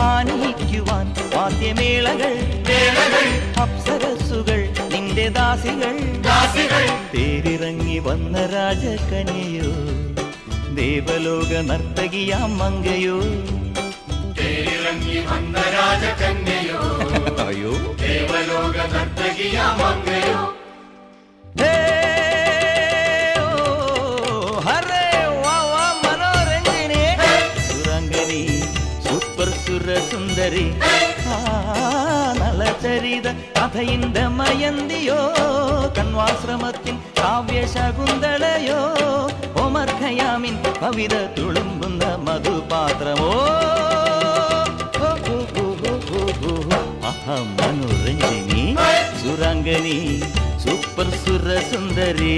ആനയിക്കുവാൻ വാദ്യമേളകൾ അപ്സരസുകൾ നിന്റെ ദാസികൾ തേരിറങ്ങി വന്ന രാജകന്യയോ ദേവലോക നർത്തകിയാം മങ്കയോ തേരിറങ്ങി വന്ന രാജകന്യയോ അയ്യോ ദേവലോക നർത്തകിയാം മങ്കയോ സുന്ദരി നളചരിത കഥയിന്റെ മയന്തിയോ കണ്വാശ്രമത്തിൻ കാവ്യശകുന്തളയോ ഒമർ ഖയാമിൻ കവിത തുളുമ്പുന്ന മധുപാത്രമോ മനോരഞ്ജിനി സുരാംഗനി സൂപ്പർ സുരസുന്ദരി